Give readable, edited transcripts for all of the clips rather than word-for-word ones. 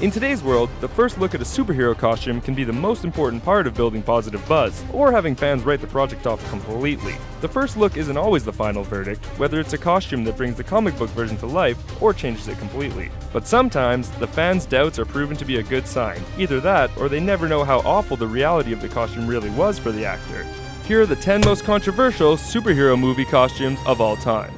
In today's world, the first look at a superhero costume can be the most important part of building positive buzz, or having fans write the project off completely. The first look isn't always the final verdict, whether it's a costume that brings the comic book version to life or changes it completely. But sometimes, the fans' doubts are proven to be a good sign. Either that, or they never know how awful the reality of the costume really was for the actor. Here are the 10 most controversial superhero movie costumes of all time.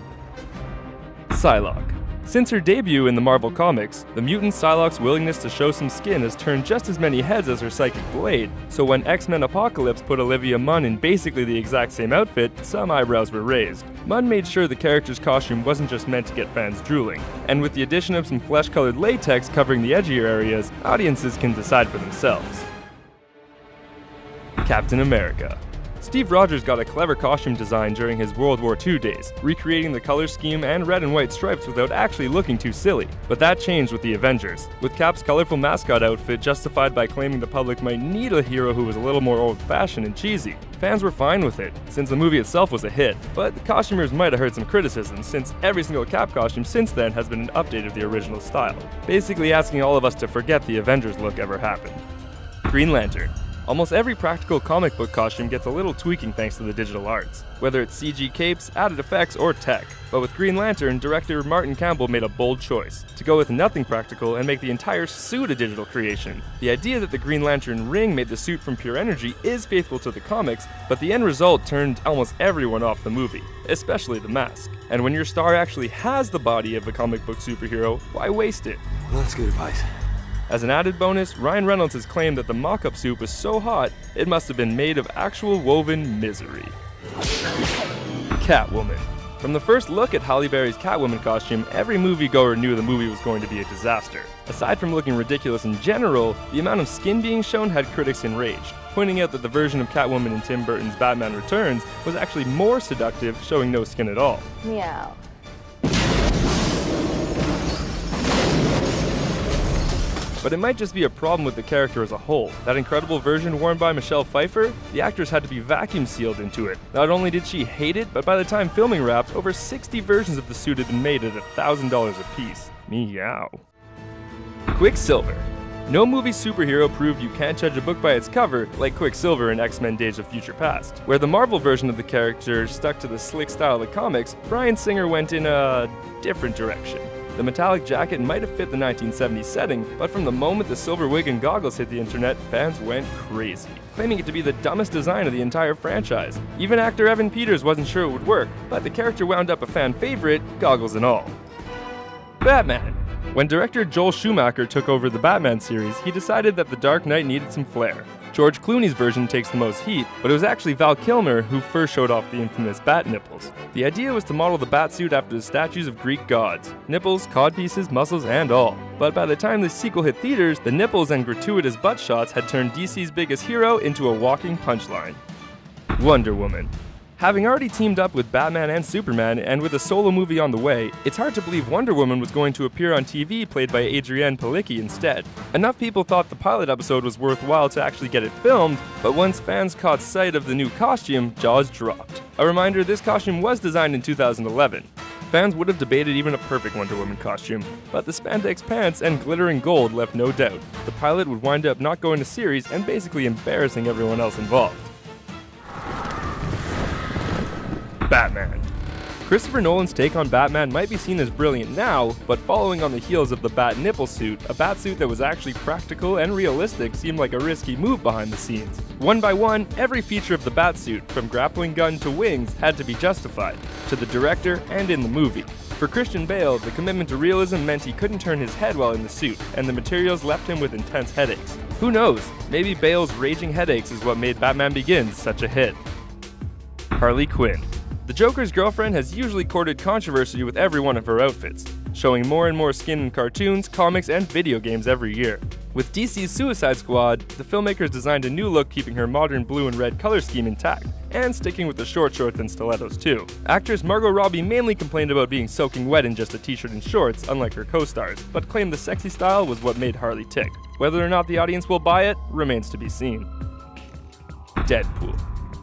Psylocke. Since her debut in the Marvel Comics, the mutant Psylocke's willingness to show some skin has turned just as many heads as her psychic blade, so when X-Men Apocalypse put Olivia Munn in basically the exact same outfit, some eyebrows were raised. Munn made sure the character's costume wasn't just meant to get fans drooling, and with the addition of some flesh-colored latex covering the edgier areas, audiences can decide for themselves. Captain America. Steve Rogers got a clever costume design during his World War II days, recreating the color scheme and red and white stripes without actually looking too silly. But that changed with the Avengers, with Cap's colorful mascot outfit justified by claiming the public might need a hero who was a little more old-fashioned and cheesy. Fans were fine with it, since the movie itself was a hit, but the costumers might have heard some criticism, since every single Cap costume since then has been an update of the original style, basically asking all of us to forget the Avengers look ever happened. Green Lantern. Almost every practical comic book costume gets a little tweaking thanks to the digital arts, whether it's CG capes, added effects, or tech. But with Green Lantern, director Martin Campbell made a bold choice, to go with nothing practical and make the entire suit a digital creation. The idea that the Green Lantern ring made the suit from pure energy is faithful to the comics, but the end result turned almost everyone off the movie, especially the mask. And when your star actually has the body of a comic book superhero, why waste it? Well, that's good advice. As an added bonus, Ryan Reynolds has claimed that the mock-up suit was so hot, it must have been made of actual woven misery. Catwoman. From the first look at Halle Berry's Catwoman costume, every moviegoer knew the movie was going to be a disaster. Aside from looking ridiculous in general, the amount of skin being shown had critics enraged, pointing out that the version of Catwoman in Tim Burton's Batman Returns was actually more seductive, showing no skin at all. Meow. But it might just be a problem with the character as a whole. That incredible version worn by Michelle Pfeiffer, the actress had to be vacuum sealed into it. Not only did she hate it, but by the time filming wrapped, over 60 versions of the suit had been made at $1,000 a piece. Meow. Quicksilver. No movie superhero proved you can't judge a book by its cover, like Quicksilver in X-Men Days of Future Past. Where the Marvel version of the character stuck to the slick style of the comics, Bryan Singer went in a different direction. The metallic jacket might have fit the 1970s setting, but from the moment the silver wig and goggles hit the internet, fans went crazy, claiming it to be the dumbest design of the entire franchise. Even actor Evan Peters wasn't sure it would work, but the character wound up a fan favorite, goggles and all. Batman. When director Joel Schumacher took over the Batman series, he decided that The Dark Knight needed some flair. George Clooney's version takes the most heat, but it was actually Val Kilmer who first showed off the infamous bat nipples. The idea was to model the batsuit after the statues of Greek gods. Nipples, codpieces, muscles, and all. But by the time the sequel hit theaters, the nipples and gratuitous butt shots had turned DC's biggest hero into a walking punchline. Wonder Woman. Having already teamed up with Batman and Superman, and with a solo movie on the way, it's hard to believe Wonder Woman was going to appear on TV played by Adrienne Palicki instead. Enough people thought the pilot episode was worthwhile to actually get it filmed, but once fans caught sight of the new costume, jaws dropped. A reminder, this costume was designed in 2011. Fans would have debated even a perfect Wonder Woman costume, but the spandex pants and glittering gold left no doubt. The pilot would wind up not going to series and basically embarrassing everyone else involved. Batman. Christopher Nolan's take on Batman might be seen as brilliant now, but following on the heels of the bat nipple suit, a batsuit that was actually practical and realistic seemed like a risky move behind the scenes. One by one, every feature of the batsuit, from grappling gun to wings, had to be justified, to the director and in the movie. For Christian Bale, the commitment to realism meant he couldn't turn his head while in the suit, and the materials left him with intense headaches. Who knows, maybe Bale's raging headaches is what made Batman Begins such a hit. Harley Quinn. The Joker's girlfriend has usually courted controversy with every one of her outfits, showing more and more skin in cartoons, comics, and video games every year. With DC's Suicide Squad, the filmmakers designed a new look keeping her modern blue and red color scheme intact, and sticking with the short shorts and stilettos too. Actress Margot Robbie mainly complained about being soaking wet in just a t-shirt and shorts, unlike her co-stars, but claimed the sexy style was what made Harley tick. Whether or not the audience will buy it remains to be seen. Deadpool.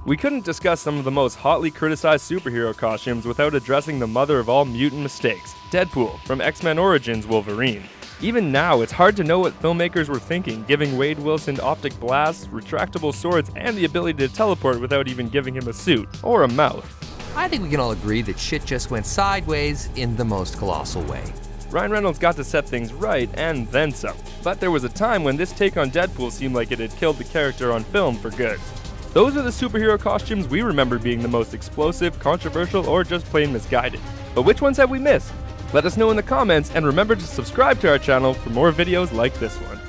We couldn't discuss some of the most hotly criticized superhero costumes without addressing the mother of all mutant mistakes, Deadpool from X-Men Origins Wolverine. Even now, it's hard to know what filmmakers were thinking, giving Wade Wilson optic blasts, retractable swords, and the ability to teleport without even giving him a suit, or a mouth. I think we can all agree that shit just went sideways in the most colossal way. Ryan Reynolds got to set things right, and then some. But there was a time when this take on Deadpool seemed like it had killed the character on film for good. Those are the superhero costumes we remember being the most explosive, controversial, or just plain misguided. But which ones have we missed? Let us know in the comments, and remember to subscribe to our channel for more videos like this one.